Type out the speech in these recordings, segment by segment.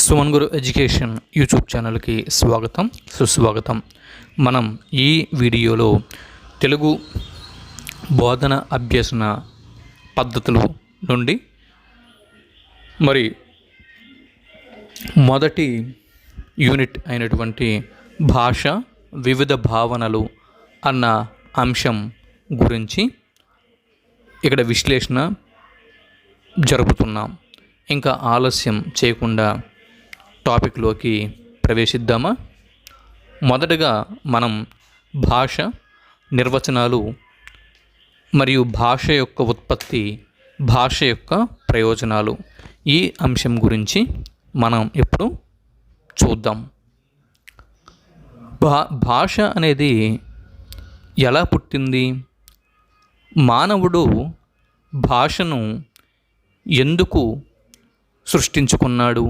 సుమన్ గురు education YouTube ఛానల్కి స్వాగతం సుస్వాగతం. మనం ఈ వీడియోలో తెలుగు బోధన అభ్యసన పద్ధతులు నుండి మరి మొదటి యూనిట్ అయినటువంటి భాష వివిధ భావనలు అన్న అంశం గురించి ఇక్కడ విశ్లేషణ జరుపుతున్నాం. ఇంకా ఆలస్యం చేయకుండా టాపిక్లోకి ప్రవేశిద్దామా? మొదటగా మనం భాష నిర్వచనాలు మరియు భాష యొక్క ఉత్పత్తి, భాష యొక్క ప్రయోజనాలు, ఈ అంశం గురించి మనం ఇప్పుడు చూద్దాం. భాష అనేది ఎలా పుట్టింది? మానవుడు భాషను ఎందుకు సృష్టించుకున్నాడు?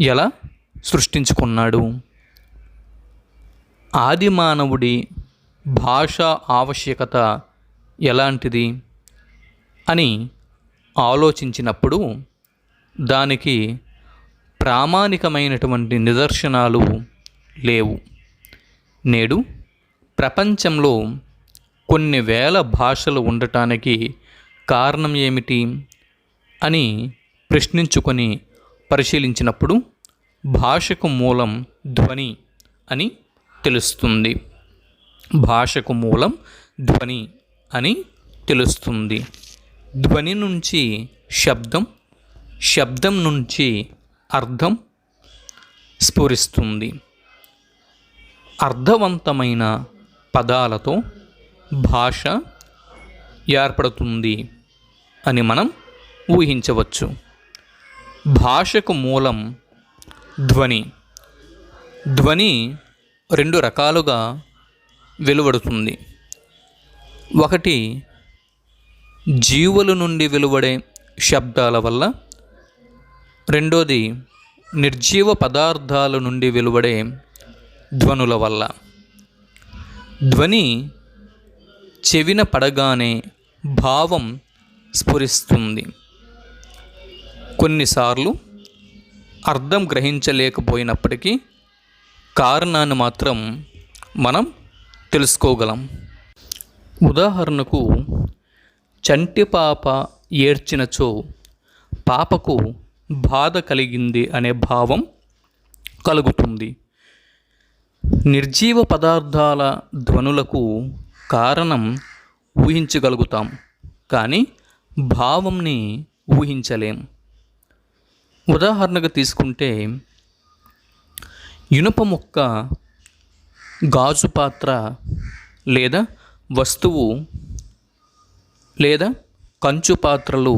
ఎలా సృష్టించుకున్నాడు? ఆది మానవుడి భాషా ఆవశ్యకత ఎలాంటిది అని ఆలోచించినప్పుడు దానికి ప్రామాణికమైనటువంటి నిదర్శనాలు లేవు. నేడు ప్రపంచంలో కొన్ని వేల భాషలు ఉండటానికి కారణం ఏమిటి అని ప్రశ్నించుకొని పరిశీలించినప్పుడు భాషకు మూలం ధ్వని అని తెలుస్తుంది. భాషకు మూలం ధ్వని అని తెలుస్తుంది. ధ్వని నుంచి శబ్దం, శబ్దం నుంచి అర్థం స్ఫురిస్తుంది. అర్థవంతమైన పదాలతో భాష ఏర్పడుతుంది అని మనం ఊహించవచ్చు. భాషకు మూలం ధ్వని. ధ్వని రెండు రకాలుగా వెలువడుతుంది. ఒకటి జీవుల నుండి వెలువడే శబ్దాల వల్ల, రెండోది నిర్జీవ పదార్థాల నుండి వెలువడే ధ్వనుల వల్ల. ధ్వని చెవిన పడగానే భావం స్ఫురిస్తుంది. కొన్నిసార్లు అర్థం గ్రహించలేకపోయినప్పటికీ కారణాన్ని మాత్రం మనం తెలుసుకోగలం. ఉదాహరణకు, చంటి పాప ఏడ్చినచో పాపకు బాధ కలిగింది అనే భావం కలుగుతుంది. నిర్జీవ పదార్థాల ధ్వనులకు కారణం ఊహించగలుగుతాం, కానీ భావంని ఊహించలేం. ఉదాహరణగా తీసుకుంటే, ఇనుప ముక్క, గాజు పాత్ర లేదా వస్తువు లేదా కంచు పాత్రలు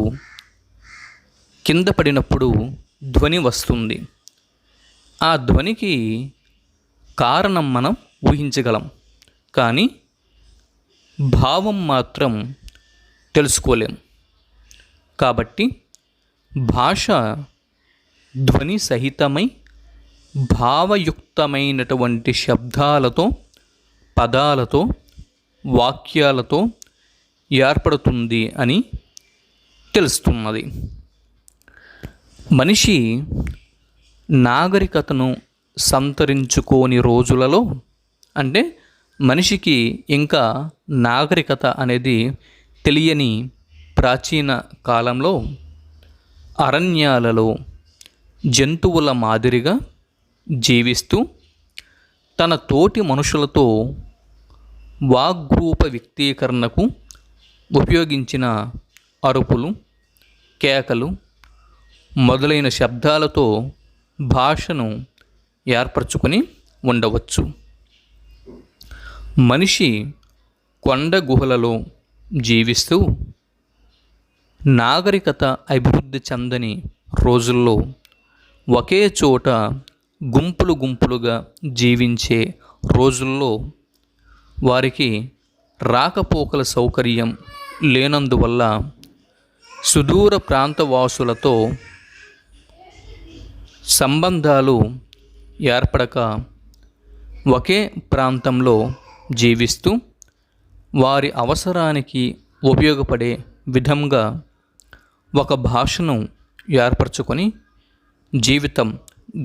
కింద పడినప్పుడు ధ్వని వస్తుంది. ఆ ధ్వనికి కారణం మనం ఊహించగలం, కానీ భావం మాత్రం తెలుసుకోలేం. కాబట్టి భాష ధ్వని సహితమై భావయుక్తమైనటువంటి శబ్దాలతో, పదాలతో, వాక్యాలతో ఏర్పడుతుంది అని తెలుస్తున్నది. మనిషి నాగరికతను సంతరించుకోని రోజులలో, అంటే మనిషికి ఇంకా నాగరికత అనేది తెలియని ప్రాచీన కాలంలో, అరణ్యాలలో జంతువుల మాదిరిగా జీవిస్తూ తన తోటి మనుషులతో వాగ్రూప వ్యక్తీకరణకు ఉపయోగించిన అరుపులు, కేకలు మొదలైన శబ్దాలతో భాషను ఏర్పరచుకొని ఉండవచ్చు. మనిషి కొండ గుహలలో జీవిస్తూ నాగరికత అభివృద్ధి చెందని రోజుల్లో ఒకే చోట గుంపులు గుంపులుగా జీవించే రోజుల్లో వారికి రాకపోకల సౌకర్యం లేనందువల్ల సుదూర ప్రాంతవాసులతో సంబంధాలు ఏర్పడక ఒకే ప్రాంతంలో జీవిస్తూ వారి అవసరానికి ఉపయోగపడే విధంగా ఒక భాషను ఏర్పరచుకొని జీవితం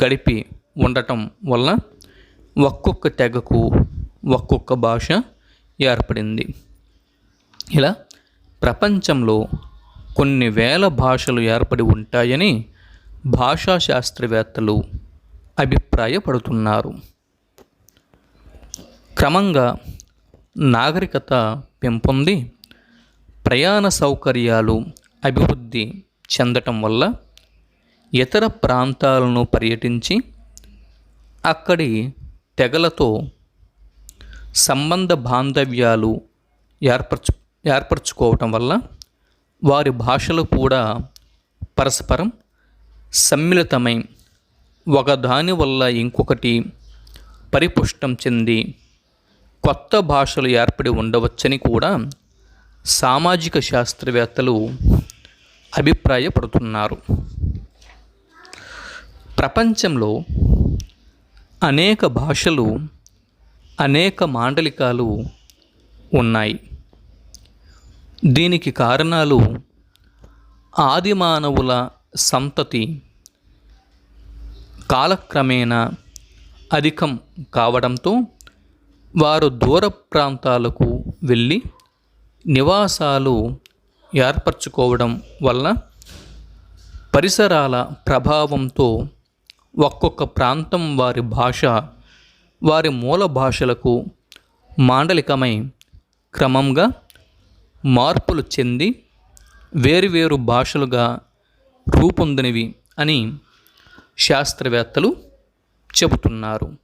గడిపి ఉండటం వల్ల ఒక్కొక్క తెగకు ఒక్కొక్క భాష ఏర్పడింది. ఇలా ప్రపంచంలో కొన్ని వేల భాషలు ఏర్పడి ఉంటాయని భాషా శాస్త్రవేత్తలు అభిప్రాయపడుతున్నారు. క్రమంగా నాగరికత పెంపొంది ప్రయాణ సౌకర్యాలు అభివృద్ధి చెందటం వల్ల ఇతర ప్రాంతాలను పర్యటించి అక్కడి తెగలతో సంబంధ బాంధవ్యాలు ఏర్పరచుకోవటం వల్ల వారి భాషలు కూడా పరస్పరం సమ్మిళితమై ఒకదాని వల్ల ఇంకొకటి పరిపుష్టం చెంది కొత్త భాషలు ఏర్పడి ఉండవచ్చని కూడా సామాజిక శాస్త్రవేత్తలు అభిప్రాయపడుతున్నారు. ప్రపంచంలో అనేక భాషలు, అనేక మాండలికాలు ఉన్నాయి. దీనికి కారణాలు ఆది మానవుల సంతతి కాలక్రమేణా అధికం కావడంతో వారు దూర ప్రాంతాలకు వెళ్ళి నివాసాలు ఏర్పరచుకోవడం వల్ల పరిసరాల ప్రభావంతో ఒక్కొక్క ప్రాంతం వారి భాష వారి మూల భాషలకు మాండలికమై క్రమంగా మార్పులు చెంది వేరువేరు భాషలుగా రూపొందినవి అని శాస్త్రవేత్తలు చెబుతున్నారు.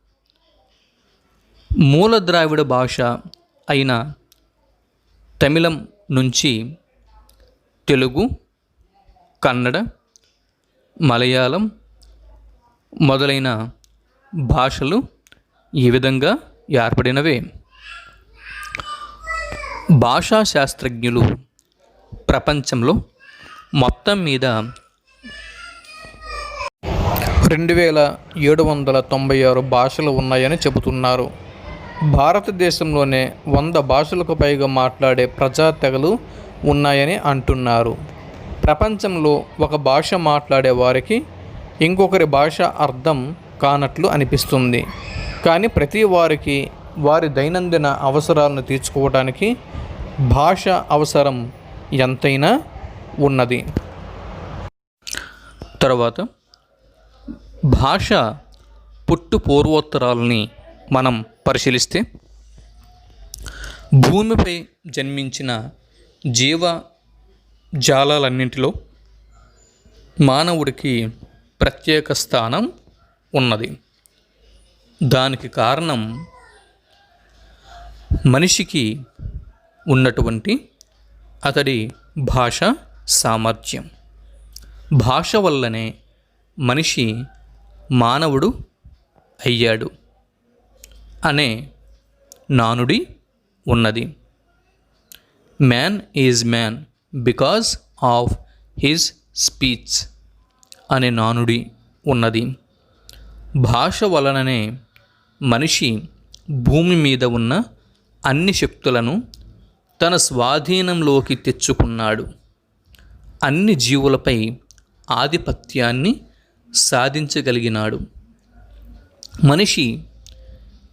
మూల ద్రావిడ భాష అయిన తమిళం నుంచి తెలుగు, కన్నడ, మలయాళం మొదలైన భాషలు ఈ విధంగా ఏర్పడినవే. భాషా శాస్త్రజ్ఞులు ప్రపంచంలో మొత్తం మీద 2796 భాషలు ఉన్నాయని చెబుతున్నారు. భారతదేశంలోనే 100 భాషలకు పైగా మాట్లాడే ప్రజా తెగలు ఉన్నాయని అంటున్నారు. ప్రపంచంలో ఒక భాష మాట్లాడే వారికి ఇంకొకరి భాష అర్థం కానట్లు అనిపిస్తుంది. కానీ ప్రతి వారికి వారి దైనందిన అవసరాలను తీర్చుకోవడానికి భాష అవసరం ఎంతైనా ఉన్నది. తర్వాత భాష పుట్టు పూర్వోత్తరాలని మనం పరిశీలిస్తే భూమిపై జన్మించిన జీవజాలాలన్నింటిలో మానవుడికి ప్రత్యేక స్థానం ఉన్నది. దానికి కారణం మనిషికి ఉన్నటువంటి అతడి భాష సామర్థ్యం. భాష వల్లనే మనిషి మానవుడు అయ్యాడు అనే నానుడి ఉన్నది. Man is man because of his speech అనే నానుడి ఉన్నది. భాష వలననే మనిషి భూమి మీద ఉన్న అన్ని శక్తులను తన స్వాధీనంలోకి తెచ్చుకున్నాడు. అన్ని జీవులపై ఆధిపత్యాన్ని సాధించగలిగినాడు. మనిషి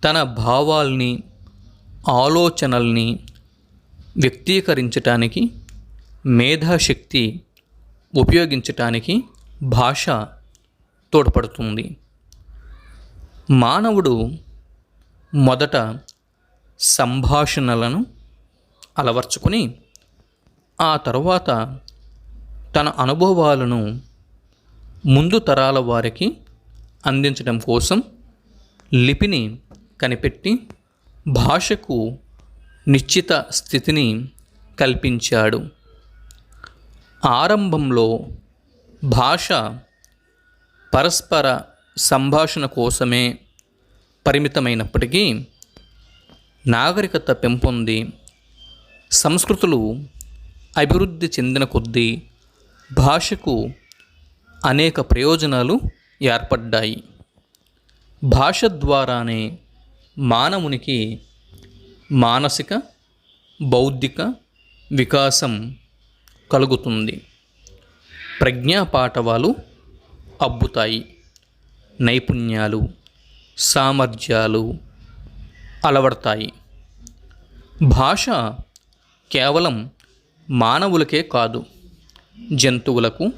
తన భావాల్ని, ఆలోచనల్ని వ్యక్తీకరించటానికి, మేధాశక్తి ఉపయోగించటానికి భాష తోడ్పడుతుంది. మానవుడు మొదట సంభాషణలను అలవర్చుకొని ఆ తర్వాత తన అనుభవాలను ముందు తరాల వారికి అందించడం కోసం లిపిని కనిపెట్టి భాషకు నిశ్చిత స్థితిని కల్పించాడు. ఆరంభంలో భాష పరస్పర సంభాషణ కోసమే పరిమితమైనప్పటికీ నాగరికత పెంపొంది సంస్కృతులు అభివృద్ధి చెందిన కొద్దీ భాషకు అనేక ప్రయోజనాలు ఏర్పడ్డాయి. భాష ద్వారానే మానవునికి మానసిక, బౌద్ధిక వికాసం కలుగుతుంది. ప్రజ్ఞాపాఠవాలు అబ్బుతాయి. నైపుణ్యాలు, సామర్థ్యాలు అలవడతాయి. భాష కేవలం మానవులకే కాదు, జంతువులకు,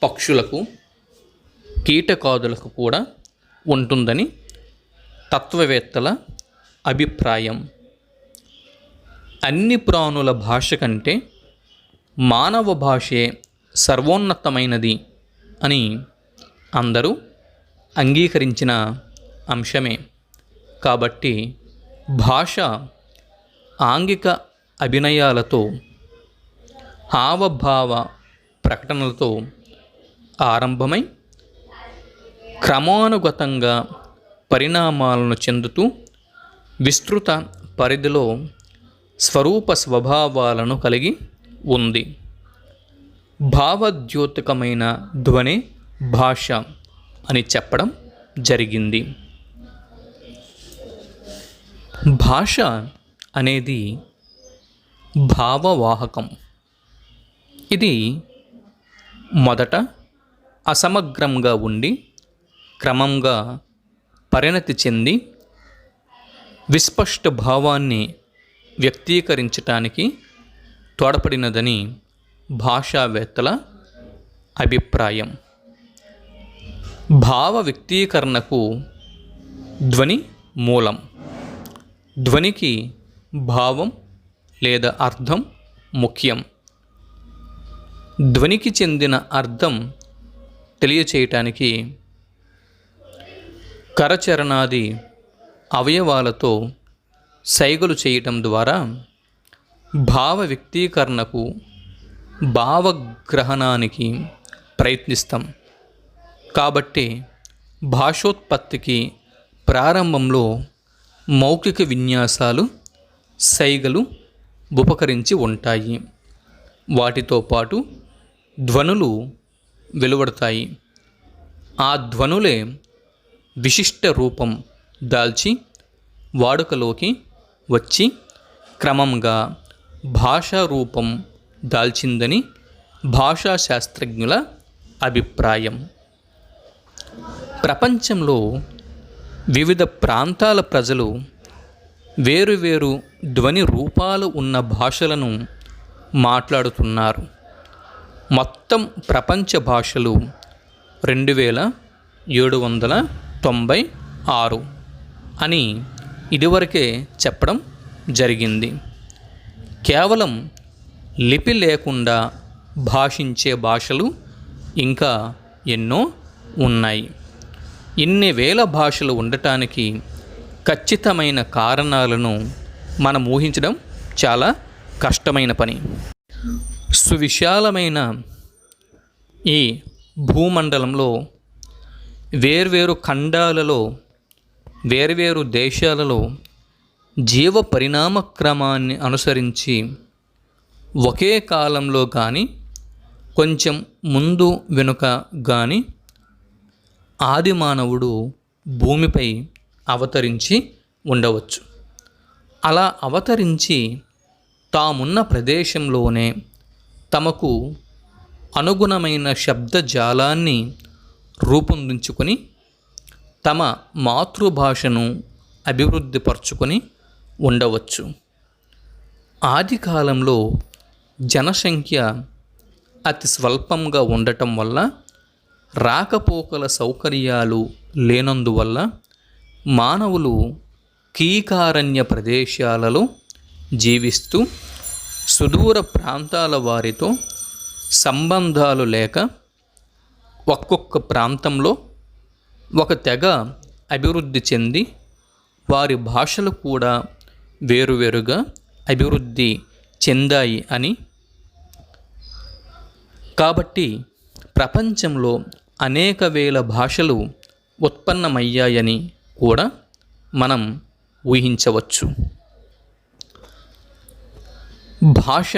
పక్షులకు, కీటకాదులకు కూడా ఉంటుందని తత్వవేత్తల అభిప్రాయం. అన్ని ప్రాణుల భాష కంటే మానవ భాషే సర్వోన్నతమైనది అని అందరూ అంగీకరించిన అంశమే. కాబట్టి భాష ఆంగిక అభినయాలతో, హావభావ ప్రకటనలతో ఆరంభమై క్రమానుగతంగా పరిణామాలను చెందుతూ విస్తృత పరిధిలో స్వరూప స్వభావాలను కలిగి ఉంది. భావద్యోతకమైన ధ్వని భాష అని చెప్పడం జరిగింది. భాష అనేది భావవాహకం. ఇది మొదట అసమగ్రంగా ఉండి క్రమంగా పరిణతి చెంది విస్పష్ట భావాన్ని వ్యక్తీకరించటానికి తోడ్పడినదని భాషావేత్తల అభిప్రాయం. భావ వ్యక్తీకరణకు ధ్వని మూలం. ధ్వనికి భావం లేదా అర్థం ముఖ్యం. ధ్వనికి చెందిన అర్థం తెలియచేయటానికి కరచరణాది అవయవాలతో సైగలు చేయటం ద్వారా భావ వ్యక్తీకరణకు, భావగ్రహణానికి ప్రయత్నిస్తాం. కాబట్టి భాషోత్పత్తికి ప్రారంభంలో మౌఖిక విన్యాసాలు, సైగలు ఉపకరించి ఉంటాయి. వాటితో పాటు ధ్వనులు వెలువడతాయి. ఆ ధ్వనులే విశిష్ట రూపం దాల్చి వాడుకలోకి వచ్చి క్రమంగా భాషా రూపం దాల్చిందని భాషాశాస్త్రజ్ఞుల అభిప్రాయం. ప్రపంచంలో వివిధ ప్రాంతాల ప్రజలు వేరువేరు ధ్వని రూపాలు ఉన్న భాషలను మాట్లాడుతున్నారు. మొత్తం ప్రపంచ భాషలు 2796 అని ఇదివరకే చెప్పడం జరిగింది. కేవలం లిపి లేకుండా భాషించే భాషలు ఇంకా ఎన్నో ఉన్నాయి. ఇన్ని వేల భాషలు ఉండటానికి ఖచ్చితమైన కారణాలను మనం ఊహించడం చాలా కష్టమైన పని. సువిశాలమైన ఈ భూమండలంలో వేర్వేరు ఖండాలలో, వేర్వేరు దేశాలలో జీవ పరిణామ క్రమాన్ని అనుసరించి ఒకే కాలంలో కానీ, కొంచెం ముందు వెనుక కానీ ఆది మానవుడు భూమిపై అవతరించి ఉండవచ్చు. అలా అవతరించి తామున్న ప్రదేశంలోనే తమకు అనుగుణమైన శబ్దజాలాన్ని రూపొందించుకొని తమ మాతృభాషను అభివృద్ధిపరచుకొని ఉండవచ్చు. ఆది కాలంలో జనసంఖ్య అతి స్వల్పంగా ఉండటం వల్ల, రాకపోకల సౌకర్యాలు లేనందువల్ల మానవులు కీకారణ్య ప్రదేశాలలో జీవిస్తూ సుదూర ప్రాంతాల వారితో సంబంధాలు లేక ఒక్కొక్క ప్రాంతంలో ఒక తెగ అభివృద్ధి చెంది వారి భాషలు కూడా వేరువేరుగా అభివృద్ధి చెందాయి అని, కాబట్టి ప్రపంచంలో అనేక వేల భాషలు ఉత్పన్నమయ్యాయని కూడా మనం ఊహించవచ్చు. భాష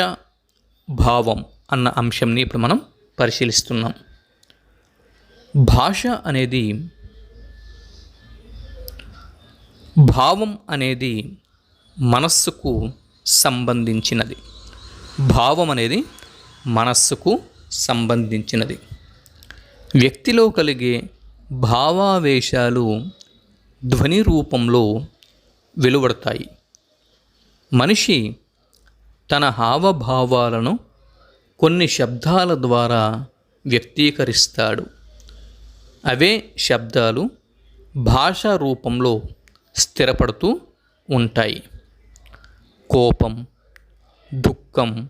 భావం అన్న అంశంని ఇప్పుడు మనం పరిశీలిస్తున్నాం. భాష అనేది, భావం అనేది మనస్సుకు సంబంధించినది. భావం అనేది మనస్సుకు సంబంధించినది. వ్యక్తిలో కలిగే భావావేశాలు ధ్వని రూపంలో వెలువడతాయి. మనిషి తన హావభావాలను కొన్ని శబ్దాల ద్వారా వ్యక్తీకరిస్తాడు. అవే శబ్దాలు భాషా రూపంలో స్థిరపడుతూ ఉంటాయి. కోపం, దుఃఖం,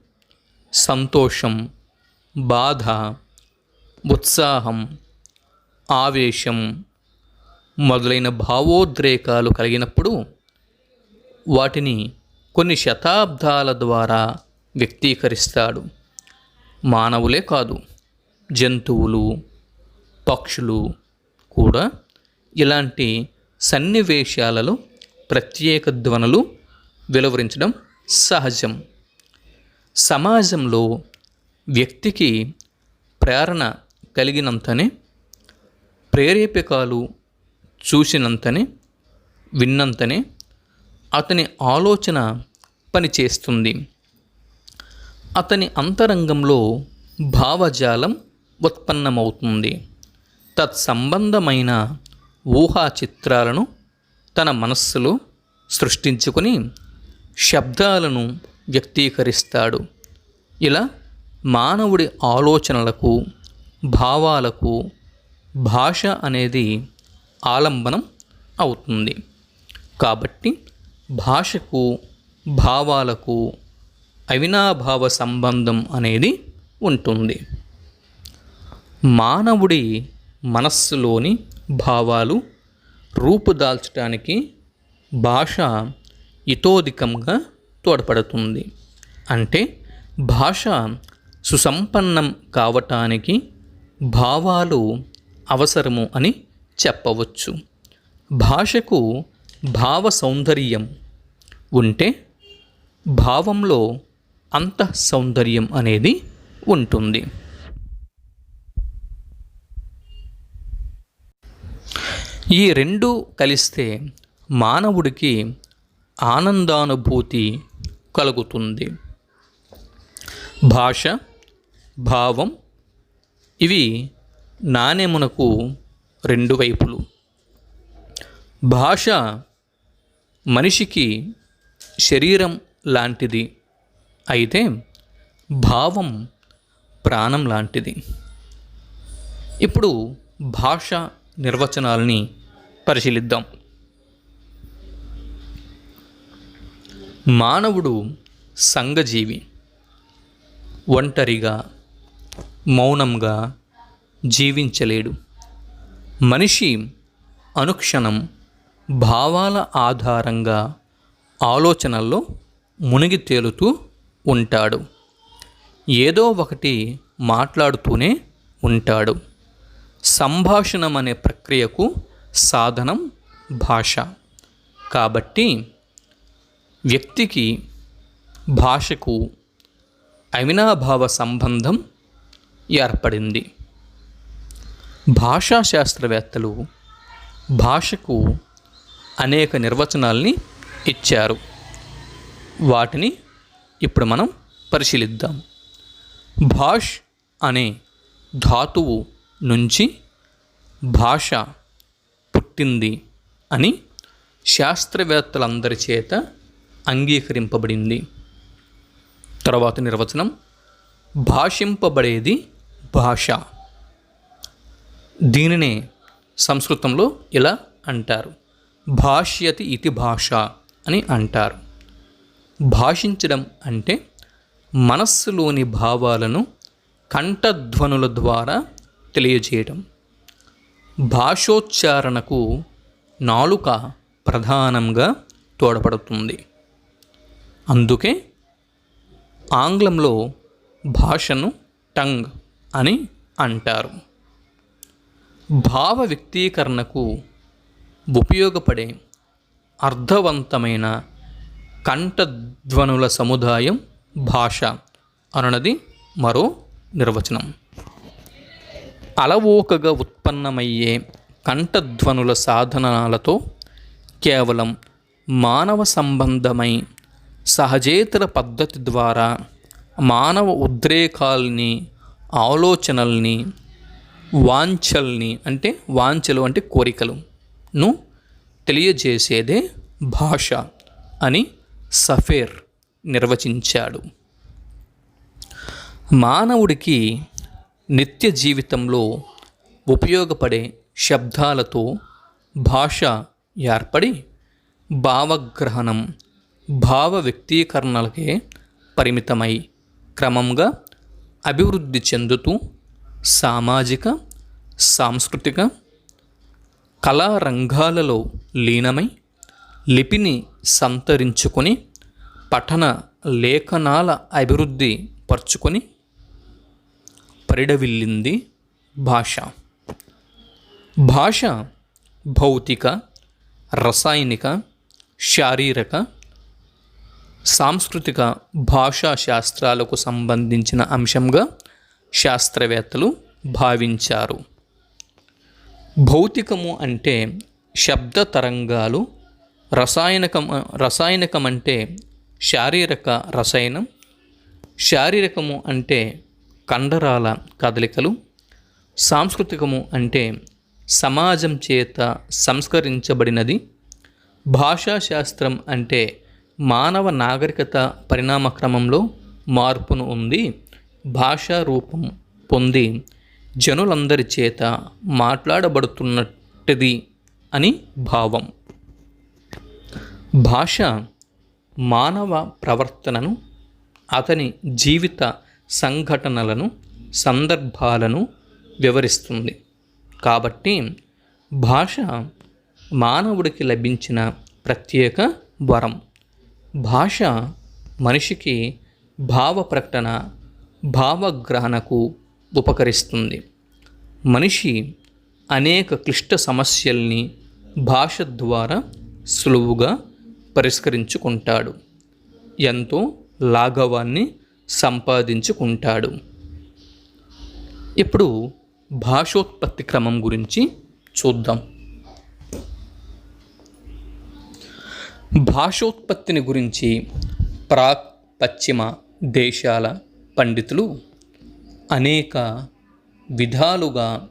సంతోషం, బాధ, ఉత్సాహం, ఆవేశం మొదలైన భావోద్రేకాలు కలిగినప్పుడు వాటిని కొన్ని శతాబ్దాల ద్వారా వ్యక్తీకరిస్తాడు. మానవులే కాదు, జంతువులు, పక్షులు కూడా ఇలాంటి సన్నివేశాలలో ప్రత్యేక ధ్వనులు వెలువరించడం సహజం. సమాజంలో వ్యక్తికి ప్రేరణ కలిగినంతనే, ప్రేరేపకాలు చూసినంతనే, విన్నంతనే అతని ఆలోచన పనిచేస్తుంది. అతని అంతరంగంలో భావజాలం ఉత్పన్నమవుతుంది. తత్సంబంధమైన ఊహా చిత్రాలను తన మనస్సులో సృష్టించుకొని శబ్దాలను వ్యక్తీకరిస్తాడు. ఇలా మానవుడి ఆలోచనలకు, భావాలకు భాష అనేది ఆలంబనం అవుతుంది. కాబట్టి భాషకు, భావాలకు అవినాభావ సంబంధం అనేది ఉంటుంది. మానవుడి మనస్సులోని భావాలు రూపుదాల్చడానికి భాష ఇతోధికంగా తోడ్పడుతుంది. అంటే భాష సుసంపన్నం కావటానికి భావాలు అవసరము అని చెప్పవచ్చు. భాషకు భావ సౌందర్యం ఉంటే భావంలో అంతః సౌందర్యం అనేది ఉంటుంది. ఈ రెండు కలిస్తే మానవుడికి ఆనందానుభూతి కలుగుతుంది. భాష, భావం ఇవి నాణెమునకు రెండు వైపులు. భాష మనిషికి శరీరం లాంటిది అయితే భావం ప్రాణం లాంటిది. ఇప్పుడు భాష నిర్వచనాలని పరిశీలిద్దాం. మానవుడు సంఘజీవి. ఒంటరిగా, మౌనంగా జీవించలేడు. మనిషి అనుక్షణం భావాల ఆధారంగా ఆలోచనల్లో మునిగి తేలుతూ ఉంటాడు. ఏదో ఒకటి మాట్లాడుతూనే ఉంటాడు. సంభాషణం అనే ప్రక్రియకు సాధనం భాష. కాబట్టి వ్యక్తికి భాషకు అవినాభావ సంబంధం ఏర్పడింది. భాషా శాస్త్రవేత్తలు భాషకు అనేక నిర్వచనాల్ని ఇచ్చారు. వాటిని ఇప్పుడు మనం పరిశీలిద్దాం. భాష్ అనే ధాతువు నుంచి భాష పుట్టింది అని శాస్త్రవేత్తలందరి చేత అంగీకరింపబడింది. తర్వాత నిర్వచనం, భాషింపబడేది భాష. దీనినే సంస్కృతంలో ఇలా అంటారు, భాష్యతి ఇతి భాష అని అంటారు. భాషించడం అంటే మనస్సులోని భావాలను కంఠధ్వనుల ద్వారా తెలియజేయడం. భాషోచ్చారణకు నాలుక ప్రధానంగా తోడ్పడుతుంది. అందుకే ఆంగ్లంలో భాషను టంగ్ అని అంటారు. భావ వ్యక్తీకరణకు ఉపయోగపడే అర్థవంతమైన కంఠధ్వనుల సముదాయం భాష అనున్నది మరో నిర్వచనం. అలవోకగా ఉత్పన్నమయ్యే కంఠధ్వనుల సాధనాలతో కేవలం మానవ సంబంధమై సహజేతర పద్ధతి ద్వారా మానవ ఉద్రేకాల్ని, ఆలోచనల్ని వాంఛల్ని అంటే వాంఛలు అంటే కోరికలును తెలియజేసేదే భాష అని సఫేర్ నిర్వచించాడు. మానవుడికి నిత్య జీవితంలో ఉపయోగపడే శబ్దాలతో భాష ఏర్పడి భావగ్రహణం, భావ వ్యక్తీకరణలకే పరిమితమై క్రమంగా అభివృద్ధి చెందుతూ సామాజిక, సాంస్కృతిక, కళారంగాలలో లీనమై లిపిని సంతరించుకొని పఠన లేఖనాల అభివృద్ధి పరుచుకొని పరిడవిల్లింది భాష. భాష భౌతిక, రసాయనిక, శారీరక, సాంస్కృతిక భాషా శాస్త్రాలకు సంబంధించిన అంశంగా శాస్త్రవేత్తలు భావించారు. భౌతికము అంటే శబ్ద తరంగాలు, రసాయనికం అంటే శారీరక రసాయనం, శారీరకము అంటే కండరాల కదలికలు, సాంస్కృతికము అంటే సమాజం చేత సంస్కరించబడినది, భాషాశాస్త్రం అంటే మానవ నాగరికత పరిణామ క్రమంలో మార్పును ఉంది భాషా రూపం పొంది జనులందరి చేత మాట్లాడబడుతున్నట్టుది అని భావం. భాష మానవ ప్రవర్తనను, అతని జీవిత సంఘటనలను, సందర్భాలను వివరిస్తుంది. కాబట్టి భాష మానవుడికి లభించిన ప్రత్యేక వరం. భాష మనిషికి భావ ప్రకటన, భావగ్రహణకు ఉపకరిస్తుంది. మనిషి అనేక క్లిష్ట సమస్యల్ని భాష ద్వారా సులువుగా పరిష్కరించుకుంటాడు, ఎంతో లాఘవాన్ని సంపాదించుకుంటాడు. ఇప్పుడు భాషోత్పత్తి క్రమం గురించి చూద్దాం. భాషోత్పత్తిని గురించి ప్రాక్ పశ్చిమ దేశాల పండితులు అనేక విధాలుగా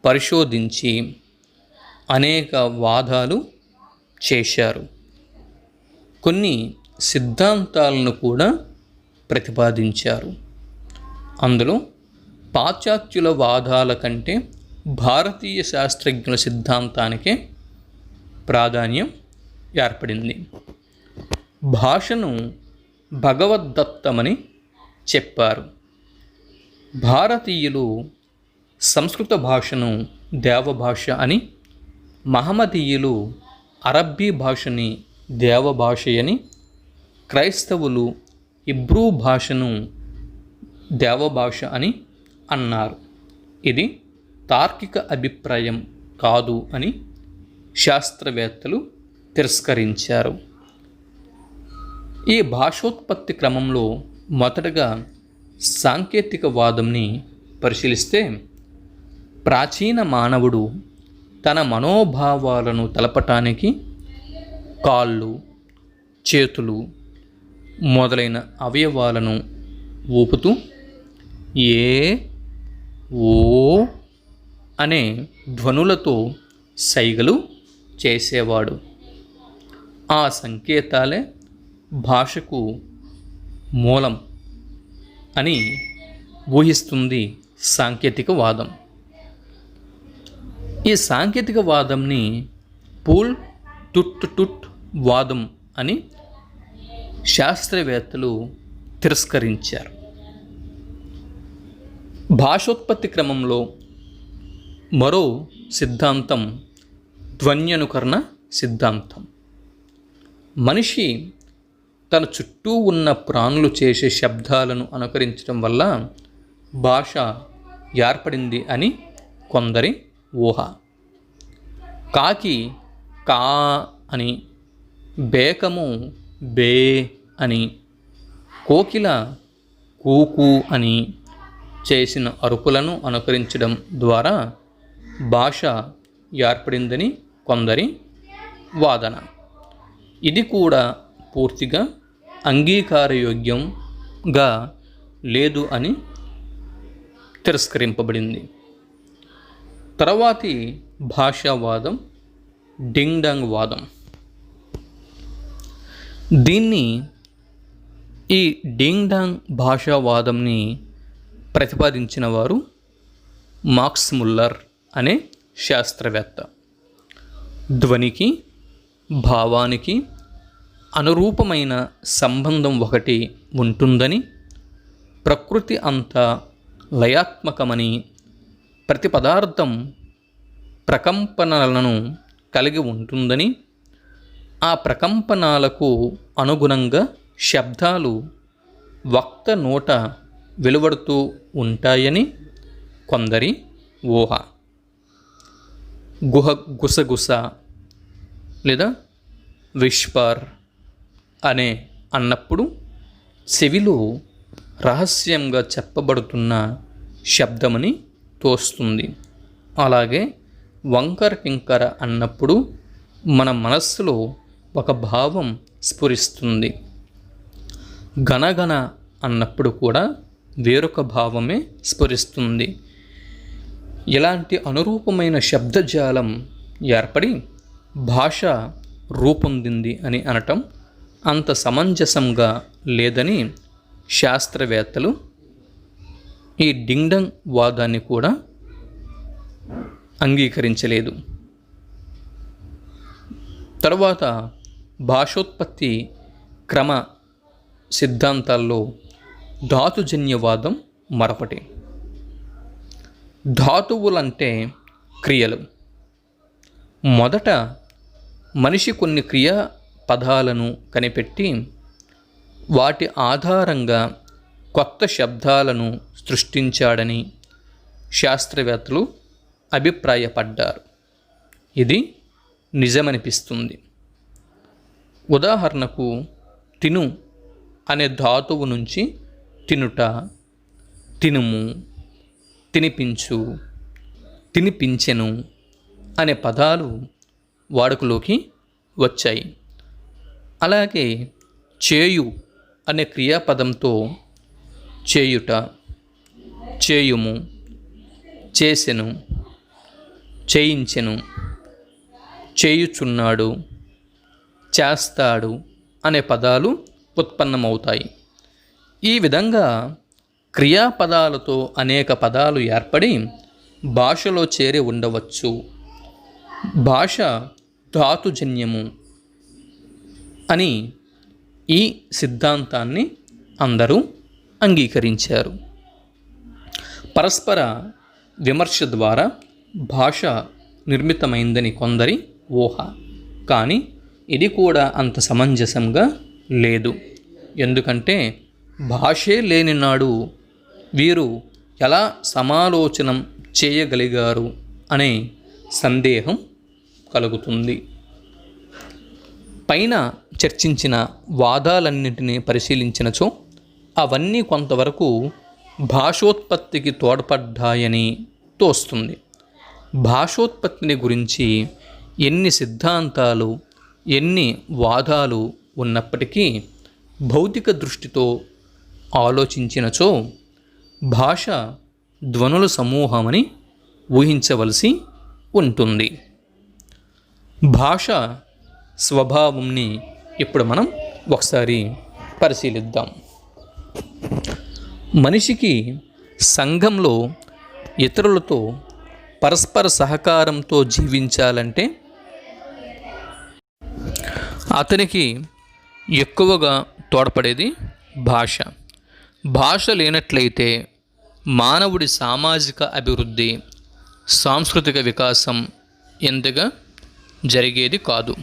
పరిశోధించి అనేక వాదాలు చేశారు. కొన్ని సిద్ధాంతాలను కూడా ప్రతిపాదించారు. అందులో పాశ్చాత్యుల వాదాల కంటే భారతీయ శాస్త్రజ్ఞుల సిద్ధాంతానికే ప్రాధాన్యం ఏర్పడింది. భాషను భగవద్దత్తమని చెప్పారు. భారతీయులు సంస్కృత భాషను దేవభాష అని, మహమ్మదీయులు అరబ్బీ భాషని దేవభాషయని, క్రైస్తవులు ఇబ్రూ భాషను దేవభాష అని అన్నారు. ఇది తార్కిక అభిప్రాయం కాదు అని శాస్త్రవేత్తలు తిరస్కరించారు. ఈ భాషోత్పత్తి క్రమంలో మొదటగా సాంకేతికవాదంని పరిశీలిస్తే, ప్రాచీన మానవుడు తన మనోభావాలను తెలపటానికి కాళ్ళు, చేతులు మొదలైన అవయవాలను ఊపుతూ ఏ, ఓ అనే ధ్వనులతో సైగలు చేసేవాడు. ఆ సంకేతాలే భాషకు మూలం అని ఊహిస్తుంది సాంకేతికవాదం. ఈ సాంకేతికవాదంని పూల్ టుట్ టుట్ వాదం అని శాస్త్రవేత్తలు తిరస్కరించారు. భాషోత్పత్తి క్రమంలో మరో సిద్ధాంతం ధ్వన్యనుకరణ సిద్ధాంతం. మనిషి తన చుట్టూ ఉన్న ప్రాణులు చేసే శబ్దాలను అనుకరించడం వల్ల భాష ఏర్పడింది అని కొందరి ఊహ. కాకి కా అని, బేకము బే అని, కోకిల కూకు అని చేసిన అరుపులను అనుకరించడం ద్వారా భాష ఏర్పడిందని కొందరి వాదన. ఇది కూడా పూర్తిగా అంగీకారయోగ్యంగా లేదు అని తిరస్కరింపబడింది. తర్వాతి భాషావాదం డింగ్ డాంగ్ వాదం. ఈ డింగ్ డాంగ్ భాషావాదంని ప్రతిపాదించిన వారు మాక్స్ ముల్లర్ అనే శాస్త్రవేత్త. ధ్వనికి భావానికి అనురూపమైన సంబంధం ఒకటి ఉంటుందని, ప్రకృతి అంతా లయాత్మకమని, ప్రతి పదార్థం ప్రకంపనలను కలిగి ఉంటుందని, ఆ ప్రకంపనాలకు అనుగుణంగా శబ్దాలు వక్త నోట వెలువడుతూ ఉంటాయని కొందరి ఊహ. గుసగుస లేదా విస్పర్ అన్నప్పుడు చెవిలో రహస్యంగా చెప్పబడుతున్న శబ్దమని తోస్తుంది. అలాగే వంకర కింకర అన్నప్పుడు మన మనస్సులో ఒక భావం స్ఫురిస్తుంది. గనగన అన్నప్పుడు కూడా వేరొక భావమే స్ఫురిస్తుంది. ఇలాంటి అనురూపమైన శబ్దజాలం ఏర్పడి భాష రూపొందింది అని అనటం అంత సమంజసంగా లేదని శాస్త్రవేత్తలు ఈ డింగ్ డాంగ్ వాదాన్ని కూడా అంగీకరించలేదు. తరువాత భాషోత్పత్తి క్రమ సిద్ధాంతాల్లో ధాతుజన్యవాదం మరొకటి. ధాతువులంటే క్రియలు. మొదట మనిషి కొన్ని క్రియా పదాలను కనిపెట్టి వాటి ఆధారంగా కొత్త శబ్దాలను సృష్టించాడని శాస్త్రవేత్తలు అభిప్రాయపడ్డారు. ఇది నిజమనిపిస్తుంది. ఉదాహరణకు తిను అనే ధాతువు నుంచి తినుట, తినుము, తినిపించు, తినిపించెను అనే పదాలు వాడుకలోకి వచ్చాయి. అలాగే చేయు అనే క్రియాపదంతో చేయుట, చేయుము, చేసెను, చేయించెను, చేయుచున్నాడు, చేస్తాడు అనే పదాలు ఉత్పన్నమవుతాయి. ఈ విధంగా క్రియాపదాలతో అనేక పదాలు ఏర్పడి భాషలో చేరి ఉండవచ్చు. భాష ధాతుజన్యము అని ఈ సిద్ధాంతాన్ని అందరూ అంగీకరించారు. పరస్పర విమర్శ ద్వారా భాష నిర్మితమైందని కొందరి ఊహ. కానీ ఇది కూడా అంత సమంజసంగా లేదు. ఎందుకంటే భాషే లేని నాడు వీరు ఎలా సమాలోచనం చేయగలిగారు అనే సందేహం కలుగుతుంది. పైన చర్చించిన వాదాలన్నింటినీ పరిశీలించినచో అవన్నీ కొంతవరకు భాషోత్పత్తికి తోడ్పడ్డాయని తోస్తుంది. భాషోత్పత్తిని గురించి ఎన్ని సిద్ధాంతాలు, ఎన్ని వాదాలు ఉన్నప్పటికీ భౌతిక దృష్టితో ఆలోచించినచో భాష ధ్వనుల సమూహమని ఊహించవలసి ఉంటుంది. భాష స్వభావంని ఇప్పుడు మనం ఒకసారి పరిశీలిద్దాం. మనిషికి సంఘంలో ఇతరులతో పరస్పర సహకారంతో జీవించాలంటే అతనికి ఎక్కువగా తోడ్పడేది భాష. భాష లేనట్లయితే మానవుడి సామాజిక అభివృద్ధి, సాంస్కృతిక వికాసం ఎంతగా జరిగేది కాదు.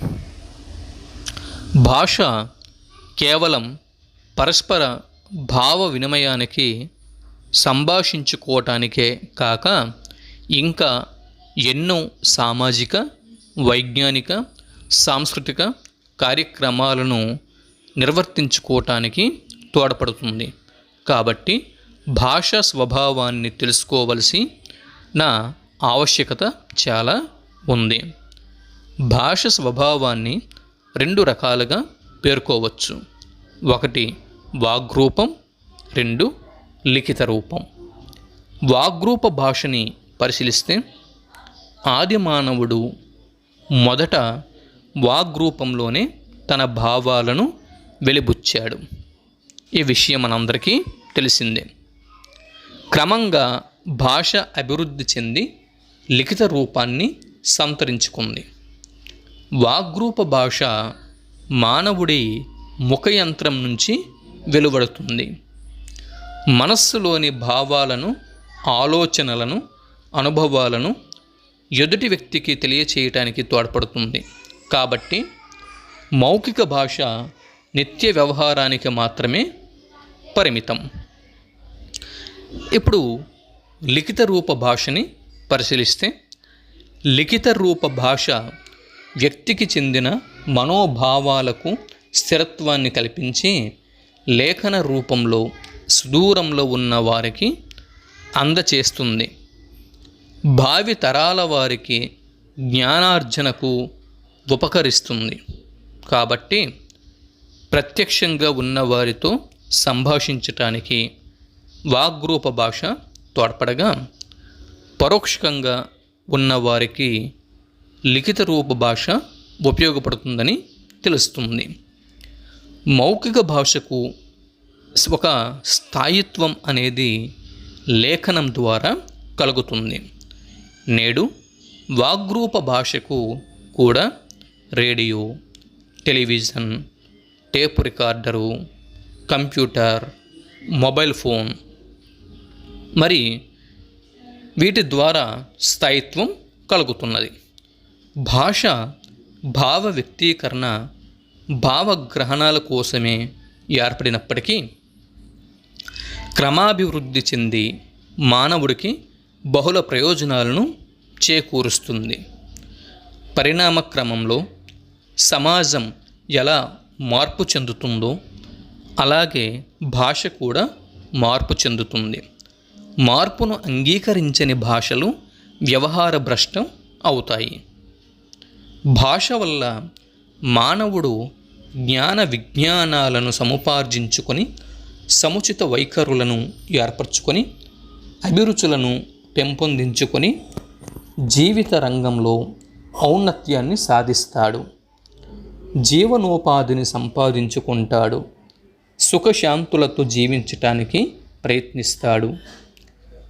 భాష కేవలం పరస్పర భావ వినిమయానికి, సంభాషించుకోవటానికే కాక ఇంకా ఎన్నో సామాజిక, వైజ్ఞానిక, సాంస్కృతిక కార్యక్రమాలను నిర్వర్తించుకోవటానికి తోడ్పడుతుంది. కాబట్టి భాష స్వభావాన్ని తెలుసుకోవలసి నా ఆవశ్యకత చాలా ఉంది. భాష స్వభావాన్ని 2 రకాలుగా పేర్కోవచ్చు. 1 వాగ్రూపం, 2 లిఖిత రూపం. వాగ్రూప భాషని పరిశీలిస్తే ఆది మానవుడు మొదట వాగ్రూపంలోనే తన భావాలను వెలిబుచ్చాడు. ఈ విషయం మనందరికీ తెలిసిందే. క్రమంగా భాష అభివృద్ధి చెంది లిఖిత రూపాన్ని సంతరించుకుంది. వాగ్రూప భాష మానవుడి ముఖయంత్రం నుంచి వెలువడుతుంది. మనస్సులోని భావాలను, ఆలోచనలను, అనుభవాలను ఎదుటి వ్యక్తికి తెలియచేయటానికి తోడ్పడుతుంది. కాబట్టి మౌఖిక భాష నిత్య వ్యవహారానికి మాత్రమే పరిమితం. ఇప్పుడు లిఖిత రూప భాషని పరిశీలిస్తే, లిఖిత రూప భాష వ్యక్తికి చెందిన మనోభావాలకు స్థిరత్వాన్ని కల్పించి లేఖన రూపంలో సుదూరంలో ఉన్న వారికి అందచేస్తుంది. భావి తరాల వారికి జ్ఞానార్జనకు ఉపకరిస్తుంది. కాబట్టి ప్రత్యక్షంగా ఉన్నవారితో సంభాషించటానికి వాగ్రూప భాష తోడ్పడగా, పరోక్షంగా ఉన్నవారికి లిఖిత రూప భాష ఉపయోగపడుతుందని తెలుస్తుంది. మౌఖిక భాషకు ఒక స్థాయిత్వం అనేది లేఖనం ద్వారా కలుగుతుంది. నేడు వాగ్రూప భాషకు కూడా radio, television, tape recorder, computer, mobile phone మరి వీటి ద్వారా స్థాయిత్వం కలుగుతున్నది. భాష భావ వ్యక్తీకరణ, భావగ్రహణాల కోసమే ఏర్పడినప్పటికీ క్రమాభివృద్ధి చెంది మానవుడికి బహుళ ప్రయోజనాలను చేకూరుస్తుంది. పరిణామ క్రమంలో సమాజం ఎలా మార్పు చెందుతుందో అలాగే భాష కూడా మార్పు చెందుతుంది. మార్పును అంగీకరించని భాషలు వ్యవహార భ్రష్టం అవుతాయి. భాష వల్ల మానవుడు జ్ఞాన విజ్ఞానాలను సముపార్జించుకొని సముచిత వైఖరులను ఏర్పరచుకొని అభిరుచులను పెంపొందించుకొని జీవిత రంగంలో ఔన్నత్యాన్ని సాధిస్తాడు. జీవనోపాధిని సంపాదించుకుంటాడు. సుఖశాంతులతో జీవించటానికి ప్రయత్నిస్తాడు.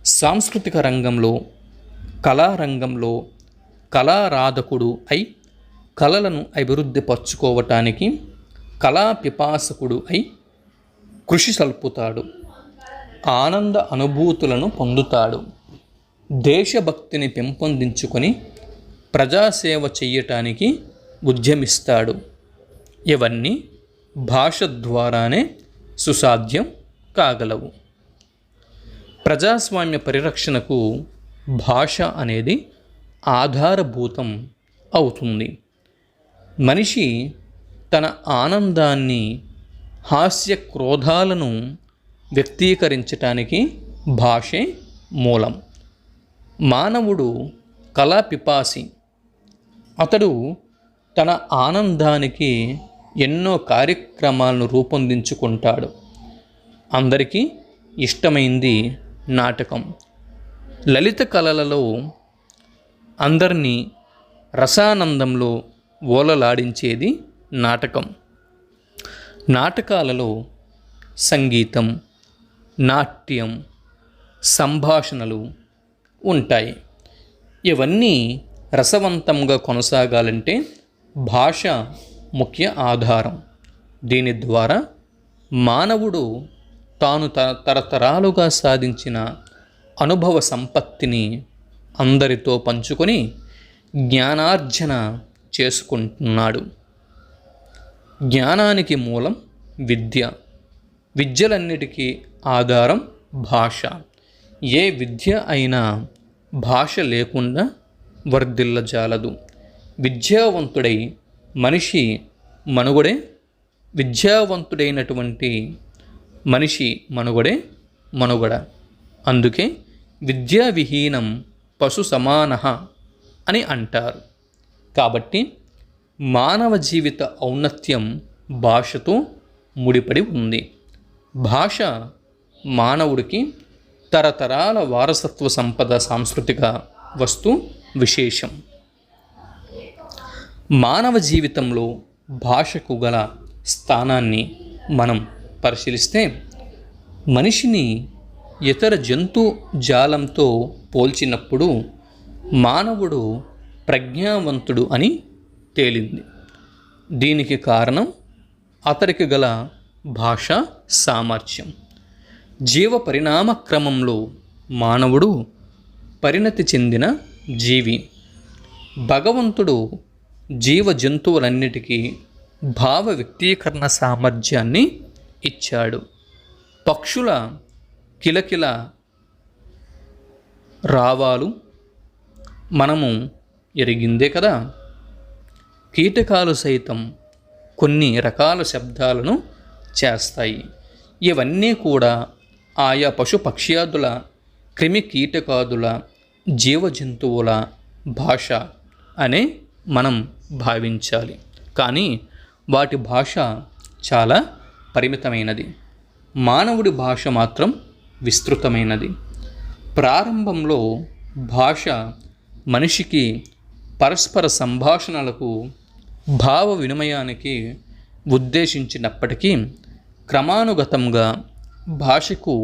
సాంస్కృతిక రంగంలో, కళారంగంలో కళారాధకుడు అయి కళలను అభివృద్ధి పరచుకోవటానికి కళా పిపాసకుడు అయి కృషి సల్పుతాడు. ఆనంద అనుభూతులను పొందుతాడు. దేశభక్తిని పెంపొందించుకొని ప్రజాసేవ చెయ్యటానికి ఉద్యమిస్తాడు. ఇవన్నీ భాష ద్వారానే సుసాధ్యం కాగలవు. ప్రజాస్వామ్య పరిరక్షణకు భాష అనేది ఆధారభూతం అవుతుంది. మనిషి తన ఆనందాన్ని, హాస్య క్రోధాలను వ్యక్తీకరించటానికి భాషే మూలం. మానవుడు కళాపిపాసి. అతడు తన ఆనందానికి ఎన్నో కార్యక్రమాలను రూపొందించుకుంటాడు. అందరికీ ఇష్టమైంది నాటకం. లలిత కళలలో అందరినీ రసానందంలో ఓలలాడించేది నాటకం. నాటకాలలో సంగీతం, నాట్యం, సంభాషణలు ఉంటాయి. ఇవన్నీ రసవంతంగా కొనసాగాలంటే భాష ముఖ్య ఆధారం. దీని ద్వారా మానవుడు తాను తరతరాలుగా సాధించిన అనుభవ సంపత్తిని అందరితో పంచుకొని జ్ఞానార్జన చేసుకుంటున్నాడు. జ్ఞానానికి మూలం విద్య. విద్యలన్నిటికీ ఆధారం భాష. ఏ విద్య అయినా భాష లేకుండా వర్ధిల్లజాలదు. విద్యావంతుడై మనిషి మనుగడే విద్యావంతుడైనటువంటి మనిషి మనుగడ. అందుకే విద్యా విహీనం పశు సమానః అని అంటారు. కాబట్టి మానవ జీవిత ఔన్నత్యం భాషతో ముడిపడి ఉంది. భాష మానవుడికి తరతరాల వారసత్వ సంపద, సాంస్కృతిక వస్తు విశేషం. మానవ జీవితంలో భాషకు గల స్థానాన్ని మనం పరిశీలిస్తే మనిషిని ఇతర జంతు జాలంతో పోల్చినప్పుడు మానవుడు ప్రజ్ఞావంతుడు అని తేలింది. దీనికి కారణం అతడికి గల భాషా సామర్థ్యం. జీవ పరిణామ క్రమంలో మానవుడు పరిణతి చెందిన జీవి. భగవంతుడు జీవ జంతువులన్నిటికీ భావ వ్యక్తీకరణ సామర్థ్యాన్ని ఇచ్చాడు. పక్షుల కిలకిల రావాలు మనము ఎరిగిందే కదా. కీటకాలు సైతం కొన్ని రకాల శబ్దాలను చేస్తాయి. ఇవన్నీ కూడా ఆయా పశు పక్ష్యాదుల క్రిమి కీటకాదుల జీవ జంతువుల భాష అనే మనం భావించాలి. కానీ వాటి భాష చాలా పరిమితమైనది. మానవుడి భాష మాత్రం విస్తృతమైనది. ప్రారంభంలో భాష మనిషికి పరస్పర సంభాషణలకు భావ వినిమయానికి ఉద్దేశించినప్పటికీ క్రమానుగతంగా భాషకు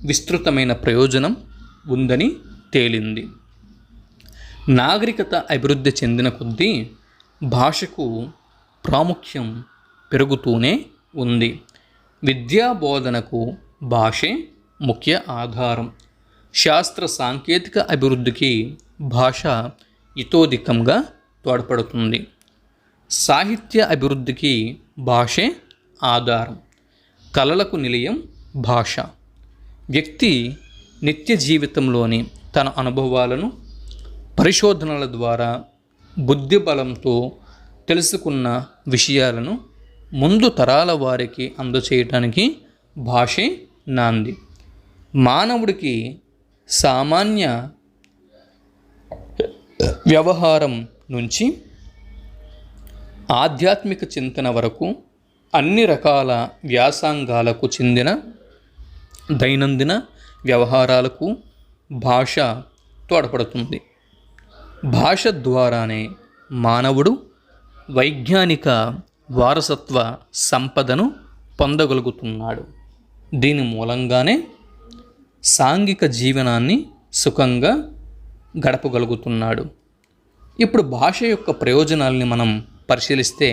విస్తృతమైన ప్రయోజనం ఉందని తేలింది. నాగరికత అభివృద్ధి చెందిన కొద్దీ భాషకు ప్రాముఖ్యం పెరుగుతూనే ఉంది. విద్యా బోధనకు భాషే ముఖ్య ఆధారం. శాస్త్ర సాంకేతిక అభివృద్ధికి భాష ఇతోధికంగా తోడ్పడుతుంది. సాహిత్య అభివృద్ధికి భాషే ఆధారం. కళలకు నిలయం భాష. వ్యక్తి నిత్య జీవితంలోని తన అనుభవాలను పరిశోధనల ద్వారా బుద్ధి బలంతో తెలుసుకున్న విషయాలను ముందు తరాల వారికి అందచేయటానికి భాషే నాంది. మానవుడికి సామాన్య వ్యవహారం నుంచి ఆధ్యాత్మిక చింతన వరకు అన్ని రకాల వ్యాసంగాలకు చెందిన దైనందిన వ్యవహారాలకు భాష తోడ్పడుతుంది. భాష ద్వారానే మానవుడు వైజ్ఞానిక వారసత్వ సంపదను పొందగలుగుతున్నాడు. దీని మూలంగానే సాంఘిక జీవనాన్ని సుఖంగా గడపగలుగుతున్నాడు. ఇప్పుడు భాష యొక్క ప్రయోజనాల్ని మనం పరిశీలిస్తే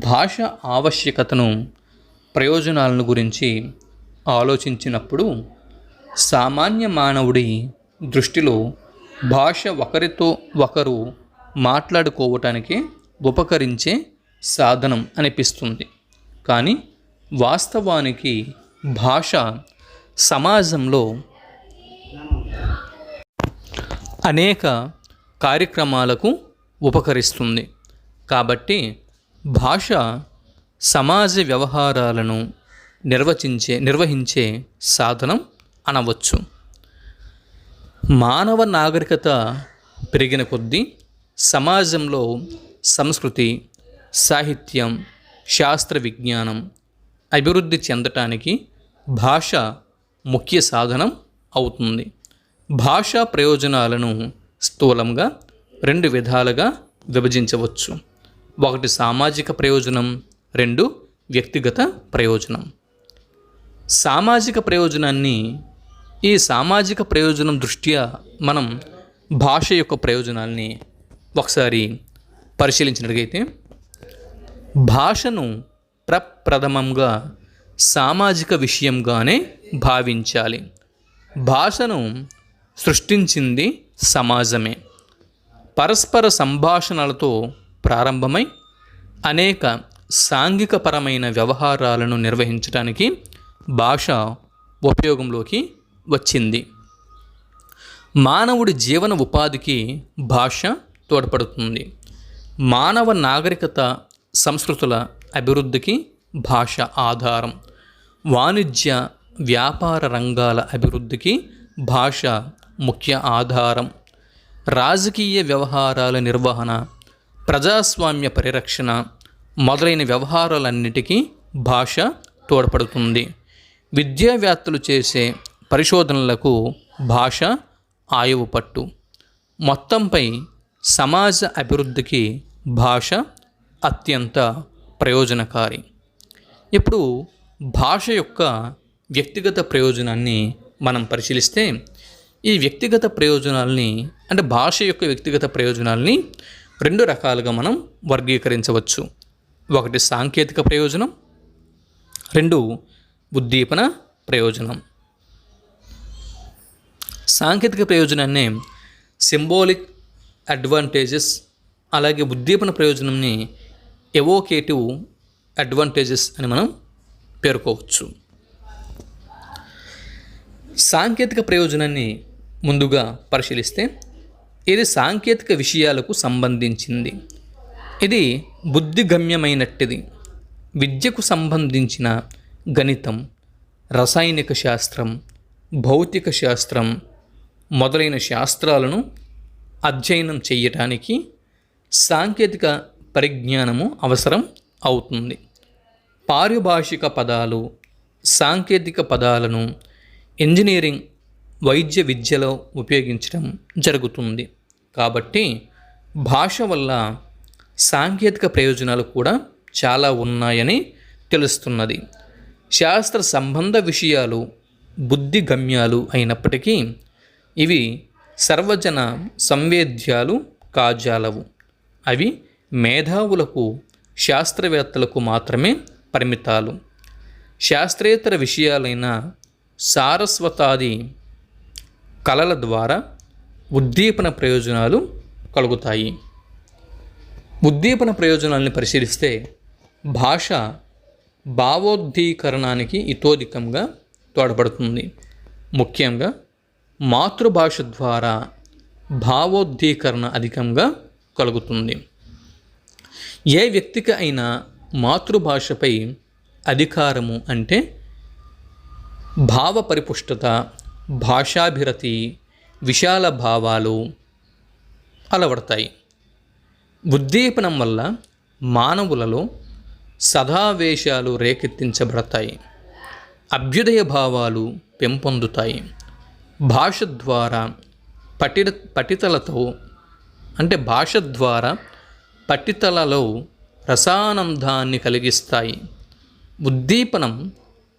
భాష ఆవశ్యకతను ప్రయోజనాలను గురించి ఆలోచించినప్పుడు సామాన్య మానవుడి దృష్టిలో భాష ఒకరితో ఒకరు మాట్లాడుకోవటానికి ఉపకరించే సాధనం అనిపిస్తుంది. కానీ వాస్తవానికి భాష సమాజంలో అనేక కార్యక్రమాలకు ఉపకరిస్తుంది. కాబట్టి భాష సమాజ వ్యవహారాలను నిర్వహించే సాధనం అనవచ్చు. మానవ నాగరికత పెరిగిన కొద్దీ సమాజంలో సంస్కృతి, సాహిత్యం, శాస్త్ర విజ్ఞానం అభివృద్ధి చెందటానికి భాష ముఖ్య సాధనం అవుతుంది. భాషా ప్రయోజనాలను స్థూలంగా 2 విధాలుగా విభజించవచ్చు. 1 సామాజిక ప్రయోజనం, 2 వ్యక్తిగత ప్రయోజనం. సామాజిక ప్రయోజనాన్ని ఈ సామాజిక ప్రయోజనం దృష్ట్యా మనం భాష యొక్క ప్రయోజనాల్ని ఒకసారి పరిశీలించినట్లయితే భాషను ప్రప్రథమంగా సామాజిక విషయంగానే భావించాలి. భాషను సృష్టించింది సమాజమే. పరస్పర సంభాషణలతో ప్రారంభమై అనేక సాంఘికపరమైన వ్యవహారాలను నిర్వహించడానికి భాష ఉపయోగంలోకి వచ్చింది. మానవుడి జీవన ఉపాధికి భాష తోడ్పడుతుంది. మానవ నాగరికత సంస్కృతుల అభివృద్ధికి భాష ఆధారం. వాణిజ్య వ్యాపార రంగాల అభివృద్ధికి భాష ముఖ్య ఆధారం. రాజకీయ వ్యవహారాల నిర్వహణ, ప్రజాస్వామ్య పరిరక్షణ మొదలైన వ్యవహారాలన్నిటికీ భాష తోడ్పడుతుంది. విద్యావేత్తలు చేసే పరిశోధనలకు భాష ఆయువు పట్టు. మొత్తంపై సమాజ అభివృద్ధికి భాష అత్యంత ప్రయోజనకారి. ఇప్పుడు భాష యొక్క వ్యక్తిగత ప్రయోజనాన్ని మనం పరిశీలిస్తే, ఈ వ్యక్తిగత ప్రయోజనాల్ని అంటే భాష యొక్క వ్యక్తిగత ప్రయోజనాల్ని 2 రకాలుగా మనం వర్గీకరించవచ్చు. ఒకటి సాంకేతిక ప్రయోజనం, 2 ఉద్దీపన ప్రయోజనం. సాంకేతిక ప్రయోజనాన్ని సింబాలిక్ అడ్వాంటేజెస్, అలాగే ఉద్దీపన ప్రయోజనంని ఎవోకేటివ్ అడ్వాంటేజెస్ అని మనం పేర్కోవచ్చు. సాంకేతిక ప్రయోజనాన్ని ముందుగా పరిశీలిస్తే, ఇది సాంకేతిక విషయాలకు సంబంధించింది. ఇది బుద్ధిగమ్యమైనట్టిది. విద్యకు సంబంధించిన గణితం, రసాయనిక శాస్త్రం, భౌతిక శాస్త్రం మొదలైన శాస్త్రాలను అధ్యయనం చేయటానికి సాంకేతిక పరిజ్ఞానము అవసరం అవుతుంది. పారిభాషిక పదాలు, సాంకేతిక పదాలను ఇంజనీరింగ్, వైద్య విద్యలో ఉపయోగించడం జరుగుతుంది. కాబట్టి భాష వల్ల సాంకేతిక ప్రయోజనాలు కూడా చాలా ఉన్నాయని తెలుస్తున్నది. శాస్త్ర సంబంధ విషయాలు బుద్ధిగమ్యాలు అయినప్పటికీ ఇవి సర్వజన సంవేద్యాలు కాజాలవు. అవి మేధావులకు, శాస్త్రవేత్తలకు మాత్రమే పరిమితాలు. శాస్త్రేతర విషయాలైన సారస్వతాది కళల ద్వారా ఉద్దీపన ప్రయోజనాలు కలుగుతాయి. ఉద్దీపన ప్రయోజనాలను పరిశీలిస్తే, భాష భావోద్దీకరణానికి ఇతోధికంగా తోడ్పడుతుంది. ముఖ్యంగా మాతృభాష ద్వారా భావోద్దీకరణ అధికంగా కలుగుతుంది. ఏ వ్యక్తికి అయినా మాతృభాషపై అధికారము అంటే భావ పరిపుష్టత, భాషాభిరతి, విశాల భావాలు అలవడతాయి. ఉద్దీపనం వల్ల మానవులలో సదావేశాలు రేకెత్తించబడతాయి. అభ్యుదయ భావాలు పెంపొందుతాయి. భాష ద్వారా భాష ద్వారా పఠితలలో రసానందాన్ని కలిగిస్తాయి. ఉద్దీపనం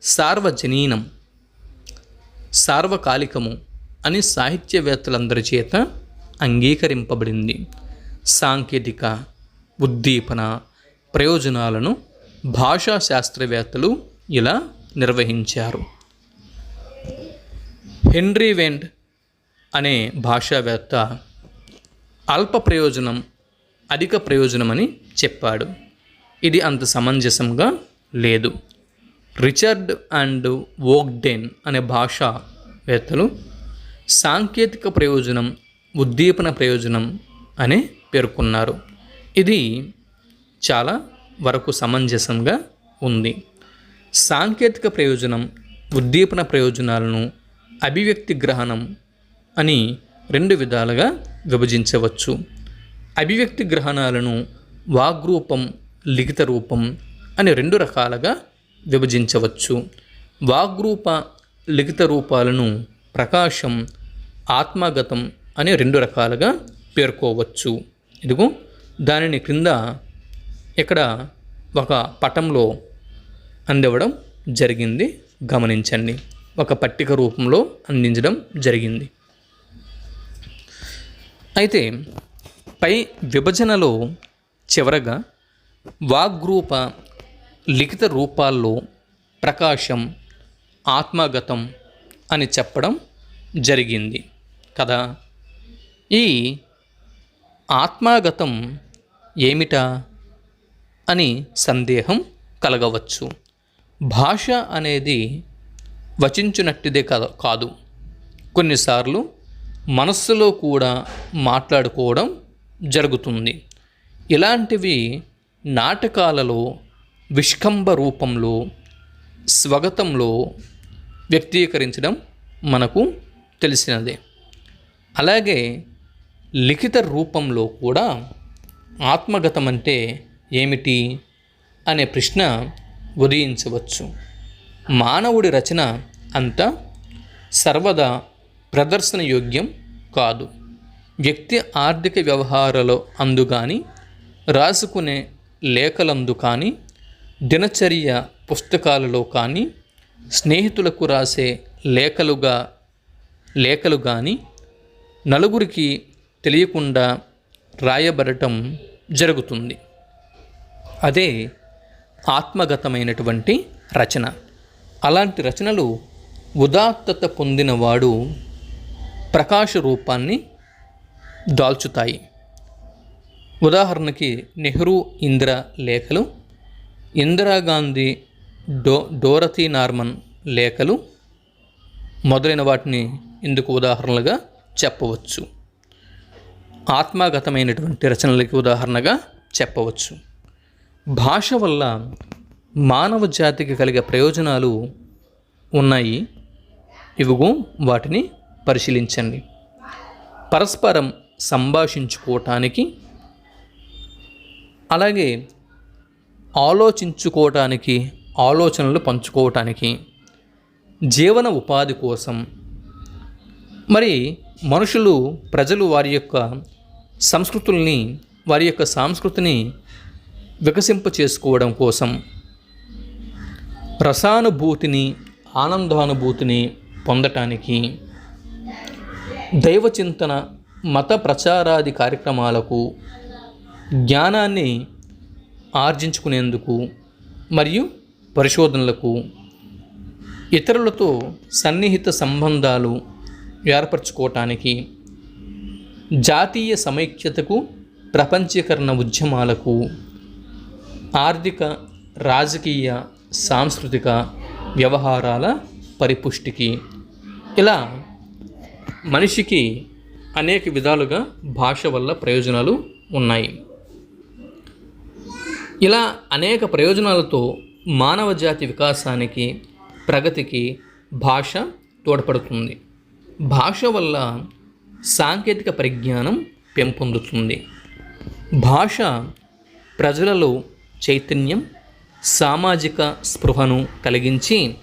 సార్వజనీనం, సార్వకాలికము అని సాహిత్యవేత్తలందరి చేత అంగీకరింపబడింది. సాంకేతిక ఉద్దీపన ప్రయోజనాలను భాషా శాస్త్రవేత్తలు ఇలా నిర్వహించారు. హెన్రీ వెండ్ అనే భాషావేత్త అల్ప ప్రయోజనం అధిక ప్రయోజనమని చెప్పాడు. ఇది అంత సమంజసంగా లేదు. రిచర్డ్ అండ్ వోగ్డెన్ అనే భాషావేత్తలు సాంకేతిక ప్రయోజనం ఉద్దీపన ప్రయోజనం అని పేర్కొన్నారు. ఇది చాలా వరకు సమంజసంగా ఉంది. సాంకేతిక ప్రయోజనం, ఉద్దీపన ప్రయోజనాలను అభివ్యక్తి గ్రహణం అని 2 విధాలుగా విభజించవచ్చు. అభివ్యక్తి గ్రహణాలను వాగ్రూపం, లిఖిత రూపం అని 2 రకాలుగా విభజించవచ్చు. వాగ్రూప, లిఖిత రూపాలను ప్రకాశం, ఆత్మగతం అని 2 రకాలుగా పేర్కోవచ్చు. ఇదిగో దానిని క్రింద ఇక్కడ ఒక పటంలో అందివ్వడం జరిగింది, గమనించండి. ఒక పట్టిక రూపంలో అందించడం జరిగింది. అయితే పై విభజనలో చివరగా వాగ్రూప, లిఖిత రూపాల్లో ప్రకాశం, ఆత్మగతం అని చెప్పడం జరిగింది కదా. ఈ ఆత్మగతం ఏమిటా అని సందేహం కలగవచ్చు. భాష అనేది వచించునట్టిదే కాదు, కొన్నిసార్లు మనస్సులో కూడా మాట్లాడుకోవడం జరుగుతుంది. ఇలాంటివి నాటకాలలో విష్కంభ రూపంలో, స్వగతంలో వ్యక్తీకరించడం మనకు తెలిసినదే. అలాగే లిఖిత రూపంలో కూడా ఆత్మగతం అంటే ఏమిటి అనే ప్రశ్న ఉదయించవచ్చు. మానవుడి రచన అంతా సర్వదా ప్రదర్శన యోగ్యం కాదు. వ్యక్తి ఆర్థిక వ్యవహారాలు అందు కానీ, రాసుకునే లేఖలందు కానీ, దినచర్య పుస్తకాలలో కానీ, స్నేహితులకు రాసే లేఖలు కానీ నలుగురికి తెలియకుండా రాయబడటం జరుగుతుంది. అదే ఆత్మగతమైనటువంటి రచన. అలాంటి రచనలు ఉదాత్తత పొందినవాడు ప్రకాశ రూపాన్ని దాల్చుతాయి. ఉదాహరణకి నెహ్రూ ఇందిరా లేఖలు, ఇందిరాగాంధీ డోరతీ నార్మన్ లేఖలు మొదలైన వాటిని ఇందుకు ఉదాహరణలుగా చెప్పవచ్చు. ఆత్మగతమైనటువంటి రచనలకి ఉదాహరణగా చెప్పవచ్చు. భాష వల్ల మానవ జాతికి కలిగే ప్రయోజనాలు ఉన్నాయి. ఇవిగో వాటిని పరిశీలించండి. పరస్పరం సంభాషించుకోవటానికి, అలాగే ఆలోచించుకోవటానికి, ఆలోచనలు పంచుకోవటానికి, జీవన ఉపాధి కోసం, మరి ప్రజలు వారి యొక్క సంస్కృతిని వికసింప చేసుకోవడం కోసం, రసానుభూతిని, ఆనందానుభూతిని పొందటానికి, దైవచింతన, మత ప్రచారాది కార్యక్రమాలకు, జ్ఞానాన్ని ఆర్జించుకునేందుకు మరియు పరిశోధనలకు, ఇతరులతో సన్నిహిత సంబంధాలు ఏర్పరచుకోవటానికి, జాతీయ సమైక్యతకు, ప్రపంచీకరణ ఉద్యమాలకు, ఆర్థిక, రాజకీయ, సాంస్కృతిక వ్యవహారాల పరిపుష్టికి, ఇలా మనిషికి అనేక విధాలుగా భాష వల్ల ప్రయోజనాలు ఉన్నాయి. ఇలా అనేక ప్రయోజనాలతో మానవ జాతి వికాసానికి, ప్రగతికి భాష తోడ్పడుతుంది. భాష వల్ల సాంకేతిక పరిజ్ఞానం పెంపొందుతుంది. భాష ప్రజలలో చైతన్యం, సామాజిక స్పృహను కలిగించి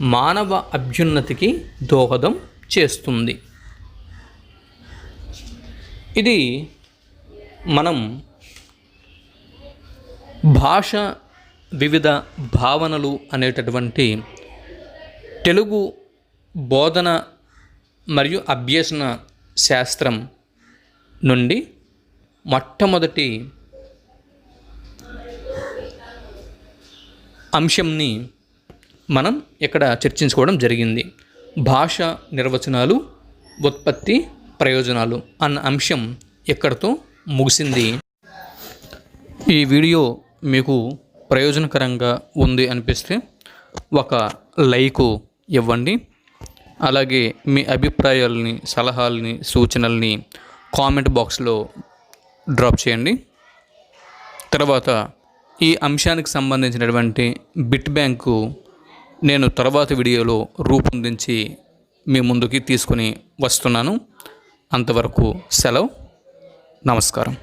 మానవ అభ్యున్నతికి దోహదం చేస్తుంది. ఇది మనం భాష వివిధ భావనలు అనేటటువంటి తెలుగు బోధన మరియు అభ్యసన శాస్త్రం నుండి మొట్టమొదటి అంశంని మనం ఇక్కడ చర్చించుకోవడం జరిగింది. భాష నిర్వచనాలు, ఉత్పత్తి, ప్రయోజనాలు అన్న అంశం ఇక్కడితో ముగిసింది. ఈ వీడియో మీకు ప్రయోజనకరంగా ఉంది అనిపిస్తే ఒక లైకు ఇవ్వండి. అలాగే మీ అభిప్రాయాలని, సలహాలని, సూచనల్ని కామెంట్ బాక్స్లో డ్రాప్ చేయండి. తర్వాత ఈ అంశానికి సంబంధించినటువంటి బిట్ బ్యాంకు నేను తర్వాత వీడియోలో రూపొందించి మీ ముందుకి తీసుకుని వస్తున్నాను. అంతవరకు సెలవు. నమస్కారం.